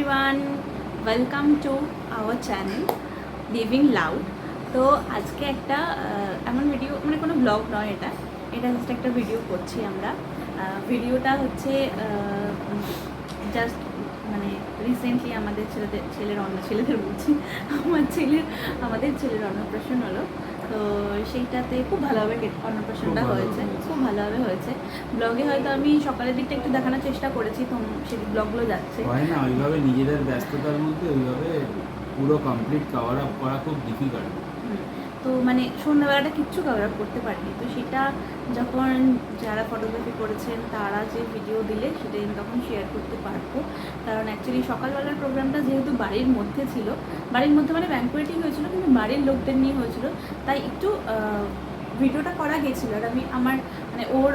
Everyone, welcome to our channel living loud. তো আজকে একটা এমন ভিডিও, মানে কোনো ব্লগ নয়, এটা জাস্ট একটা ভিডিও করছি আমরা। ভিডিওটা হচ্ছে জাস্ট মানে রিসেন্টলি আমাদের ছেলেদের বলছি আমাদের ছেলের অন্নপ্রাশন হলো। তো সেইটাতে খুব ভালোভাবে অন্নপ্রাশনটা হয়েছে, খুব ভালোভাবে হয়েছে। ব্লগে হয়তো আমি সকালের দিকটা একটু দেখানোর চেষ্টা করেছি, তো সেই ব্লগগুলো যাচ্ছে হয় না ওইভাবে, নিজেদের ব্যস্ততার মধ্যে ওইভাবে পুরো কমপ্লিট কভার আপ করা খুব ডিফিকাল্ট। তো মানে সন্ধ্যাবেলাটা কিচ্ছু কভার আপ করতে পারিনি। তো সেটা যখন যারা ফটোগ্রাফি করেছেন তারা যে ভিডিও দিলে সেটা আমি তখন শেয়ার করতে পারবো। কারণ অ্যাকচুয়ালি সকালবেলার প্রোগ্রামটা যেহেতু বাড়ির মধ্যে ছিল, বাড়ির মধ্যে মানে ব্যাঙ্কোয়েটিং হয়েছিল কিন্তু বাড়ির লোকদের নিয়ে হয়েছিল, তাই একটু ভিডিওটা করা গেছিলো। আর আমি আমার মানে ওর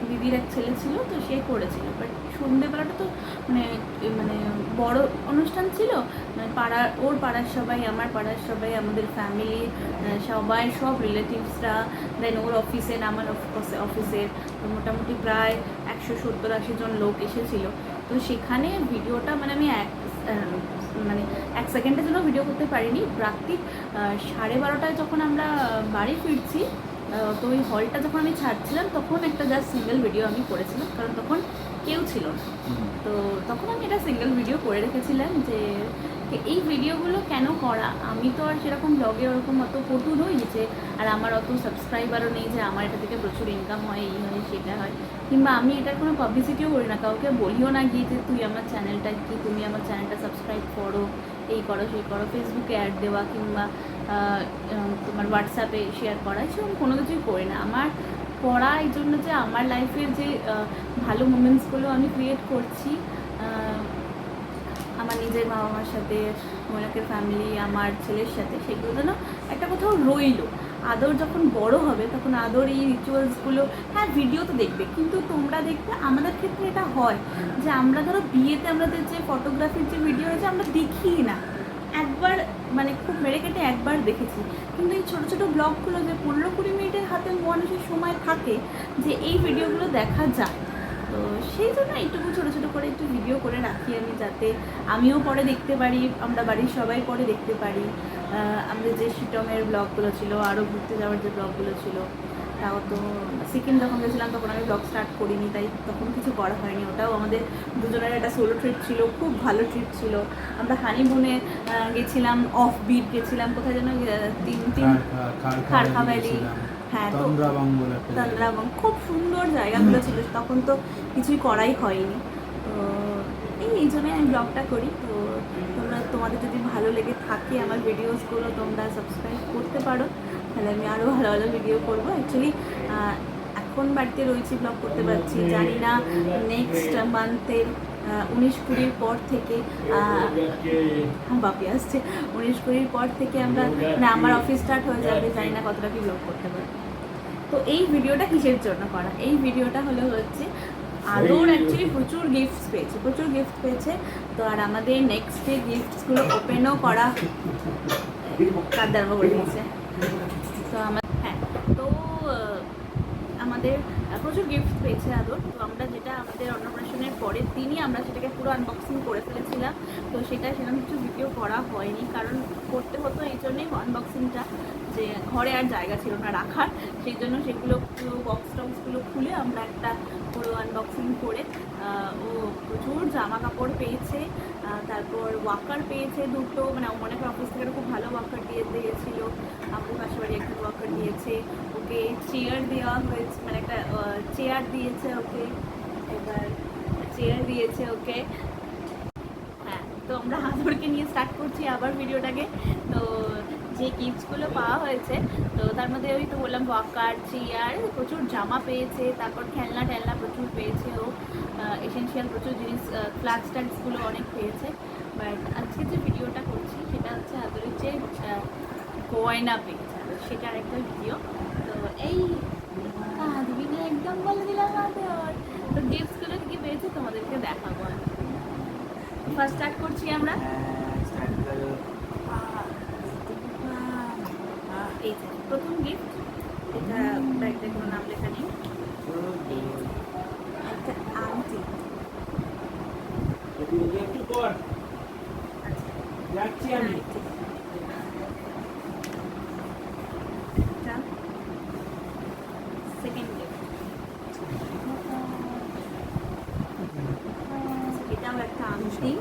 দিদির এক ছেলে ছিল, তো সে করেছিল। বাট সন্ধ্যেবেলাটা তো মানে মানে বড় অনুষ্ঠান ছিল, মানে ওর পাড়ার সবাই, আমার পাড়ার সবাই, আমাদের ফ্যামিলি সবাই, সব রিলেটিভসরা, দেন ওর অফিসে, আমার অফিসের মোটামুটি প্রায় 170-80 জন লোক এসেছিলো। তো সেখানে ভিডিওটা মানে আমি এক সেকেন্ডের জন্য ভিডিও করতে পারিনি। রাত্রি 12:30টায় যখন আমরা বাড়ি ফিরছি, তো ওই হলটা যখন আমি ছাড়ছিলাম তখন একটা জাস্ট সিঙ্গেল ভিডিও আমি করেছিলাম, কারণ তখন কেউ ছিল না। তো তখন আমি এটা সিঙ্গেল ভিডিও করে রেখেছিলাম যে এই ভিডিওগুলো কেন করা। আমি তো আর সেরকম ব্লগে ওরকম অত পটু নই যে, আর আমার অত সাবস্ক্রাইবারও নেই যে আমার এটা থেকে প্রচুর ইনকাম হয়, এই হয় সেটা হয়, কিংবা আমি এটার কোনো পাবলিসিটিও করি না, কাউকে বলিও না গিয়ে যে তুই আমার চ্যানেলটা কি, তুমি আমার চ্যানেলটা সাবস্ক্রাইব করো, এই করো সেই করো, ফেসবুকে অ্যাড দেওয়া কিংবা তোমার হোয়াটসঅ্যাপে শেয়ার করা, সেরকম কোনো কিছুই করি না। আমার পড়া এই জন্য যে আমার লাইফের যে ভালো মোমেন্টসগুলো আমি ক্রিয়েট করছি আমার নিজের বাবা মার সাথে, ময়নাকের ফ্যামিলি, আমার ছেলের সাথে, সেগুলো যেন একটা কোথাও রইলো। আদর যখন বড় হবে তখন আদর এই রিচুয়ালসগুলো, হ্যাঁ ভিডিও তো দেখবে, কিন্তু তোমরা দেখবে আমাদের ক্ষেত্রে এটা হয় যে আমরা ধরো বিয়েতে আমাদের যে ফটোগ্রাফির যে ভিডিও হয়েছে আমরা দেখি না, একবার মানে খুব মেরে কেটে একবার দেখেছি। কিন্তু এই ছোটো ছোটো ব্লগগুলো যে 15-20 মিনিটের হাতে মানুষের সময় থাকে যে এই ভিডিওগুলো দেখা যায়, তো সেই জন্য এইটুকু ছোটো ছোটো করে একটু ভিডিও করে রাখি আমি, যাতে আমিও পরে দেখতে পারি, আমরা বাড়ির সবাই পরে দেখতে পারি। আমাদের যে শিটমের ব্লগগুলো ছিল, আরও ঘুরতে যাওয়ার যে ব্লগগুলো ছিল, তাও তো সিকিম যখন গেছিলাম তখন আমি ব্লগ স্টার্ট করিনি, তাই তখন কিছু করা হয়নি। ওটাও আমাদের দুজনের একটা সোলো ট্রিপ ছিল, খুব ভালো ট্রিপ ছিল। আমরা হানিমুনে গেছিলাম, অফ বিট গেছিলাম, কোথায় যেন খারখা ভ্যালি, হ্যাঁ তো তন্দ্রাবং, খুব সুন্দর জায়গাগুলো ছিল। তখন তো কিছুই করাই হয়নি, তো এই জন্যই আমি ব্লগটা করি। তো তোমাদের যদি ভালো লেগে থাকে আমার ভিডিওসগুলো, তোমরা সাবস্ক্রাইব করতে পারো, তাহলে আমি আরও ভালো ভালো ভিডিও করবো। অ্যাকচুয়ালি এখন বাড়িতে রয়েছি, ব্লগ করতে পারছি, জানি না নেক্সট মান্থের 19-20 পর থেকে বাপি আসছে, 19-20 পর থেকে আমরা মানে আমার অফিস স্টার্ট হয়ে যাবে, জানি না কতটা কি ব্লগ করতে পারবো। তো এই ভিডিওটা কিসের জন্য করা, এই ভিডিওটা হচ্ছে আদর অ্যাকচুয়ালি প্রচুর গিফটস পেয়েছে। তো আর আমাদের নেক্সট ডে গিফটসগুলো ওপেনও করা, কাদ্দারবা করে দিয়েছে। তো আমাদের প্রচুর গিফট পেয়েছে আদর। তো আমরা যেটা আমাদের অন্নপ্রাশনের পরের দিনই আমরা সেটাকে পুরো আনবক্সিং করে ফেলেছিলাম। তো সেরকম কিছু ভিডিও করা হয়নি, কারণ করতে হতো এই জন্যই আনবক্সিংটা, যে ঘরে আর জায়গা ছিল না রাখার, সেই জন্য সেগুলো পুরো বক্সগুলো খুলে আমরা একটা পুরো আনবক্সিং করে। ও প্রচুর জামা কাপড় পেয়েছে, তারপর ওয়াকার পেয়েছে দুটো, মানে অনেক অফিস থেকে খুব ভালো ওয়াকার দিয়েছিল, আমাদের পাশে বাড়ি একটা ওয়াকার দিয়েছে ওকে, চেয়ার দেওয়া হয়েছে, মানে একটা চেয়ার দিয়েছে ওকে, এবার চেয়ার দিয়েছে ওকে। হ্যাঁ, তো আমরা আদরকে নিয়ে স্টার্ট করছি আবার ভিডিওটাকে। তো যে গিফটসগুলো পাওয়া হয়েছে, তো তার মধ্যে ওই তো বললাম ওয়াকার, চেয়ার, প্রচুর জামা পেয়েছে, তারপর খেলনা প্রচুর পেয়েছে ও, এসেনশিয়াল প্রচুর জিনিস, ফ্ল্যাক্সগুলো অনেক পেয়েছে। বাট আজকে যে ভিডিওটা করছি সেটা হচ্ছে আদরের যে গয়না পেয়েছে, সেটার একটা ভিডিও। তো এই কাঁদবি না, একদম বলে দিলাম আদর। তো গিফটসগুলো কী পেয়েছে তোমাদেরকে দেখাবো। ফার্স্ট স্টার্ট করছি আমরা, এই যে প্রথম গিফট, এটা ব্যাগটা কোনো নাম লেখা নেই, একটা আংটি। যাচ্ছি আমি। সেকেন্ড গিফট, এটাও একটা আংটি,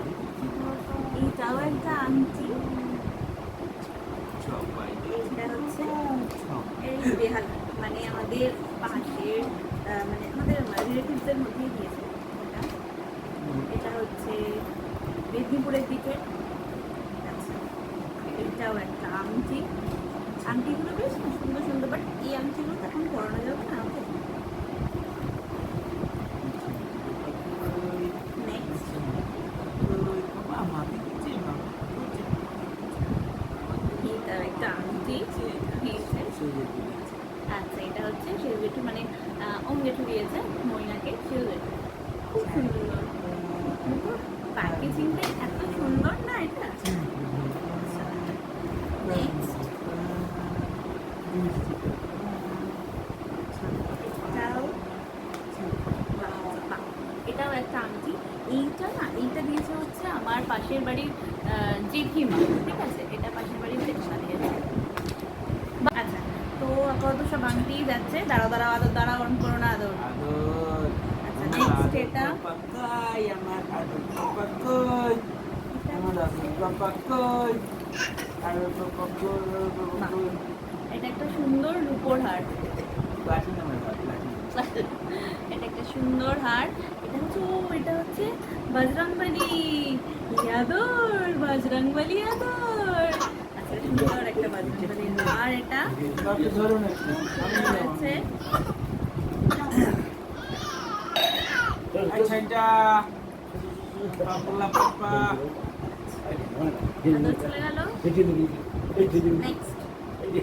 এইটাও একটা আংটি। এটা হচ্ছে এই বেহাল, মানে আমাদের পাশের মানে আমাদের রিলেটিভসদের মধ্যেই দিয়েছে এটা। এটা হচ্ছে মেদিনীপুরের দিকে। আচ্ছা, এটাও একটা আংটি। আংটিগুলো বেশ সুন্দর সুন্দর, বাট এই আংটিগুলো তো এখন পরানো যাবে না। নেক্সট এটাও একটা আংটি। আচ্ছা, এটা হচ্ছে শিল জেঠু, মানে ওম জেঠু দিয়েছে মইনাকে শিল জেঠু। খুব সুন্দর, প্যাকেজিংটা এত সুন্দর না এটা। নেক্সট এটাও একটা আংটি। এইটা না, এইটা দিয়েছে হচ্ছে আমার পাশের বাড়ির জেঠিমা, ঠিক আছে, এটা পাশের বাড়ির জেঠিমা দিয়েছে। আচ্ছা, তো আপাতত সব আংটি যাচ্ছে। দাঁড়াও দাঁড়াও, আদর দাঁড়াও, অন করো না আদর। আচ্ছা, নেক্সট এটা এটা একটা সুন্দর রূপোর হার। এটা একটা সুন্দর হার। এটা হচ্ছে এটা হচ্ছে বজরংবলী ইয়াদর, বজরংবলী ইয়াদর। আচ্ছা, সুন্দর একটা বজরংবলী হার। এটা হচ্ছে আদর চলে গেল।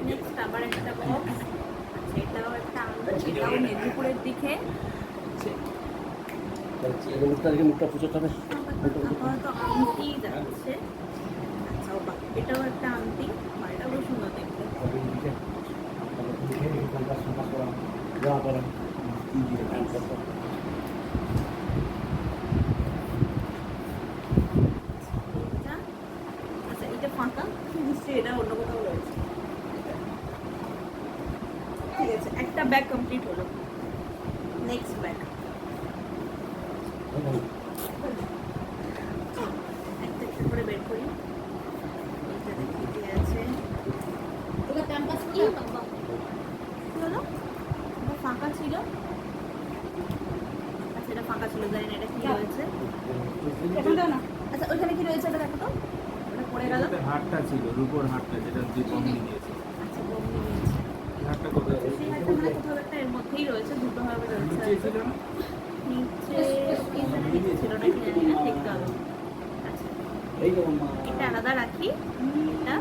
নেক্সট আবার একটা বক্স। আচ্ছা, এটাও একটা আংটি, এটাও মেদিনীপুরের দিকে। আপাতত আংটি যাচ্ছে। আচ্ছা, এটাও একটা আংটি, এটা খুব সুন্দর দেখতে। আচ্ছা, এটা ফাঁকা, নিশ্চয়ই এটা অন্য কোথাও রয়েছে। ঠিক আছে, একটা ব্যাগ কমপ্লিট হলো। নেক্সট ব্যাগ একটা একটা করে বের করি। এটা দেখি কি আছে। কি হলো? এটা ফাঁকা ছিল। আচ্ছা, এটা ফাঁকা ছিল, জানি না এটা কি রয়েছে। আচ্ছা, ওইখানে কি রয়েছে এটা দেখো তো। ওটা পড়ে গেল। হারটা ছিল, রূপোর হারটা, যেটা দিয়ে বন্ধ দিয়েছে। আচ্ছা, বন্ধ দিয়েছে। হারটা কোথায় আছে? সেই হারটা মানে কোথাও একটা এর মধ্যেই রয়েছে, দুটো ভাবে রয়েছে। নিচে ছিল না? নিচে এখানে নিচে ছিল নাকি জানি না, দেখতে হবে। আচ্ছা, এটা আলাদা রাখি। এটা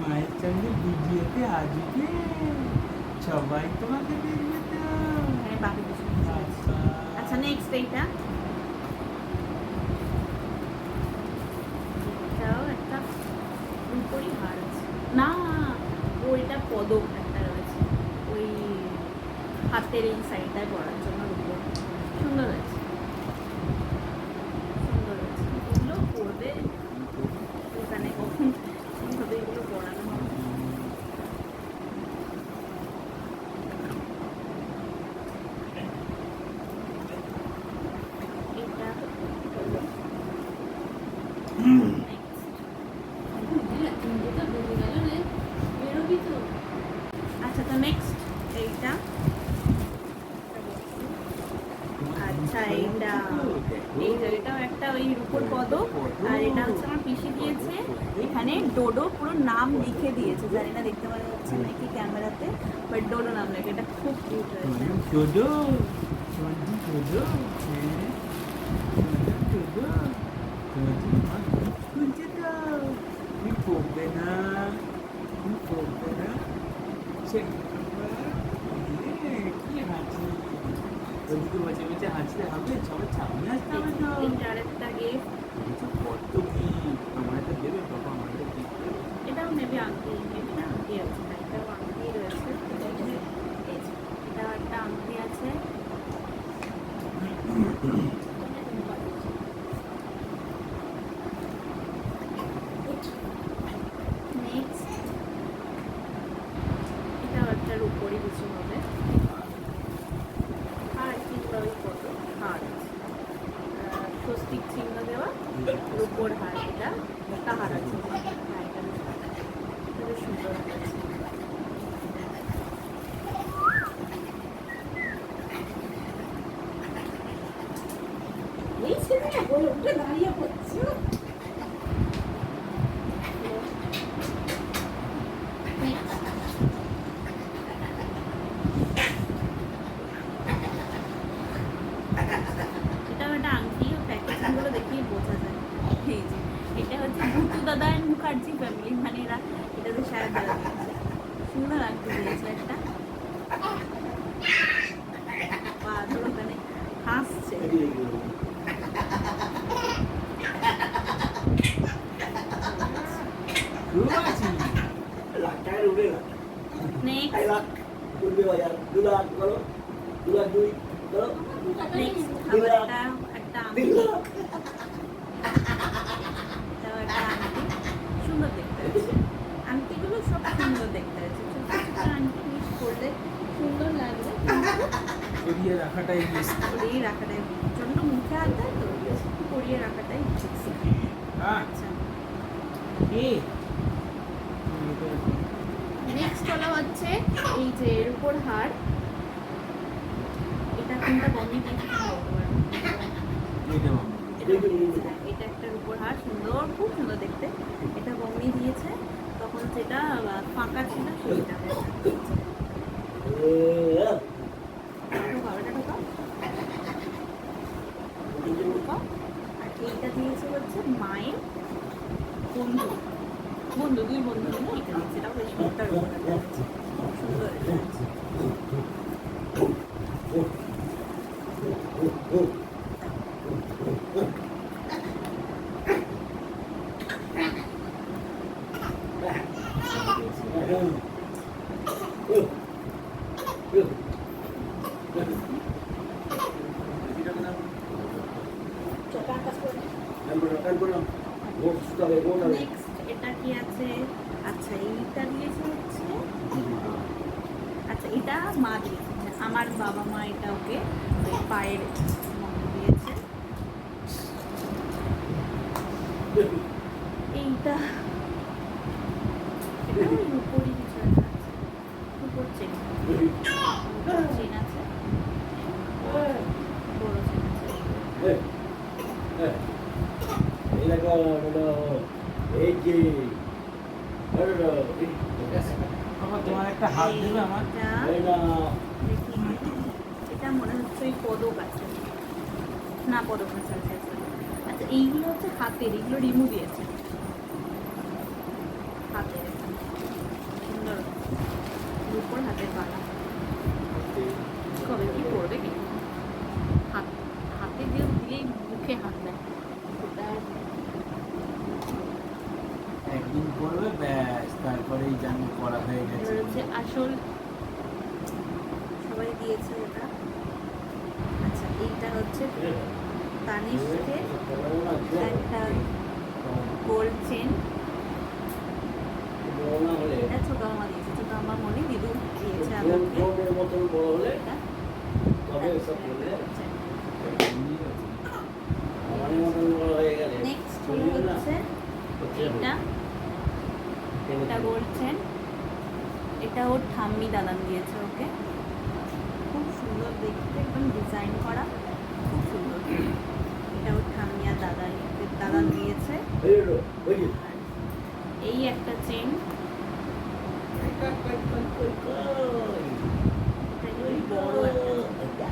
মায়ের সঙ্গে ভিডিওতে আসবে, সবাই তোমাকে দেখবে তো। হ্যাঁ, বাকি কিছু। আচ্ছা, নেক্সট এইটা। এটাও একটা রূপোরই হার আছে। না, ওইটা পদক একটা রয়েছে ওই হাতের এই সাইডটায় পরার জন্য রূপোর। সুন্দর হয়েছে, সুন্দর হয়েছে। এগুলো পরবে এখানে কখন এইভাবে এগুলো পরানো হবে। এটা আচ্ছা, তো নেক্সট এইটা। আচ্ছা, এটাও একটা ওই রূপোর পদক। আর এটা হচ্ছে আমার পিসি দিয়েছে। এখানে ডোডো পুরো নাম লিখে দিয়েছে, জানি না দেখতে পাওয়া যাচ্ছে নাকি ক্যামেরাতে, বাট ডোডো নাম লেখা। এটা খুব কিউট হয়েছে। ডোডো, ডোডো, ডোডো, খুলছে তো, তুমি পড়বে না, তুমি পড়বে না। কি হাঁচি, ওদিকে বসে বসে হাসতে হবে, সবার সামনে আসতে হবে তো। এটা আরেকটা গিফট। কত কি আমার একটা দেবে বাবা, আমার একটা gift দেবে। এটাও মেবি আংটি, মেবি না আংটি আছে না, এটাও আংটি রয়েছে। এটাও একটা আংটি আছে। রূপোর হার, এটা মোটা হার আছে। হ্যাঁ, এটা বেশ সুন্দর হয়েছে। এই ছেলেটা বলে উঠে দাঁড়িয়ে পড়ছে। এটাও একটা আংটি, প্যাকেজিংগুলো দেখেই বোঝা যায়। এই যে এটা হচ্ছে ভুতু দাদা এন্ড মুখার্জি ফ্যামিলি, মানে এরা এটাতে সাহেব দাদা দিয়েছে। সুন্দর আংটি দিয়েছে একটা। বাদর ওখানে হাসছে। নেক্সট আবার একটা আংটি, এটাও একটা আংটি। সুন্দর দেখতে হয়েছে, আংটিগুলো সব সুন্দর দেখতে হয়েছে। ছোট ছোট আংটি মিস করলে সুন্দর লাগবে, সরিয়ে রাখাটাই বেস্ট। পরিয়ে রাখাটাই প্রচন্ড মুখে হাত দেয় তো, একটু পরিয়ে রাখাটাই ঠিক। আচ্ছা, নেক্সট হলো হচ্ছে এই যে এর উপর হার। এটা কোনটা বমি দিয়েছে এটা একটা রূপোর হার, সুন্দর, খুব সুন্দর দেখতে। এটা বমি দিয়েছে তখন, যেটা ফাঁকা ছিল সেইটা আর এইটা দিয়েছে হচ্ছে মায়ের বন্ধু, দুই বন্ধু মিলে এটা দিয়েছে। এটাও বেশ সুন্দর, সুন্দর নেক্সট এটা কি আছে? আচ্ছা, এইটা দিয়েছে হচ্ছে, আচ্ছা এটা মা দিয়েছে, আমার বাবা মা এটা ওকে ওই পায়ের মতো দিয়েছে। এইটা এটা ওই উপরই কিছু একটা আছে, উপর চেন, চেন আছে, বড় চেন আছে। তোমার একটা হাত দেবে আমার? দেখি, এটা মনে হচ্ছে ওই পদক আছে না, পদক আছে। আচ্ছা, এইগুলো হচ্ছে হাতের, এগুলো রিমু দিয়েছে হাতের, সুন্দর উপর হাতের বালা। কবে কি পড়বে কি হাতে দিয়ে দিলেই মুখে হাত দেয়। একদিন পড়বে ব্যাস, তারপরেই জানি পড়া হয়ে গেছে। হচ্ছে আসল, সবাই দিয়েছে এটা। আচ্ছা, এইটা হচ্ছে তানিশকে একটা গোল্ড চেন, এটা ছোট মামা দিয়েছে, ছোট মামা মনে দিদু দিয়েছে আমাকে এটা। নেক্সট হচ্ছে এটা গোল্ড চেন, এটা ওর ঠাম্মি দাদান দিয়েছে ওকে, খুব সুন্দর দেখতে, একদম ডিজাইন করা, খুব সুন্দর। এটা ওর ঠাম্মি আর দাদান দিয়েছে। এই একটা চেন, বড় একটা,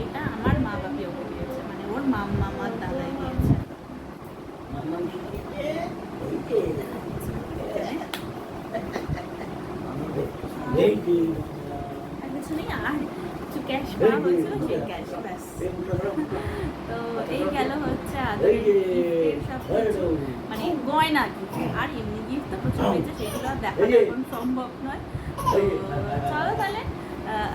এটা আমার মা বাপি ওকে দিয়েছে, মানে ওর মামার দাদাই দিয়েছে। আর কিছু নেই, আর কিছু ক্যাশ পাওয়া হয়েছিল, সেই ক্যাশ ব্যাস। তো এই গেল হচ্ছে আদরের গিফটের সব কিছু, মানে গয়না কিছু, আর এমনি গিফট তো প্রচুর হয়েছে, সেগুলো আর দেখা এখন সম্ভব নয়। তো চলো তাহলে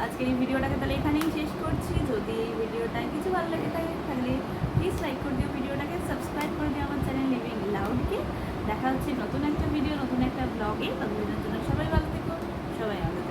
আজকে এই ভিডিওটাকে তাহলে এখানেই শেষ করছি। যদি এই ভিডিওটা কিছু ভালো লাগে তাহলে প্লিজ লাইক করে দিও ভিডিওটাকে, সাবস্ক্রাইব করে দিও আমার চ্যানেল লিভিং লাউডকে। দেখা হচ্ছে নতুন একটা ভিডিও, নতুন একটা ব্লগে। ততদিনের জন্য সবাই ভালো থেকো, সবাই ভালো থেকো।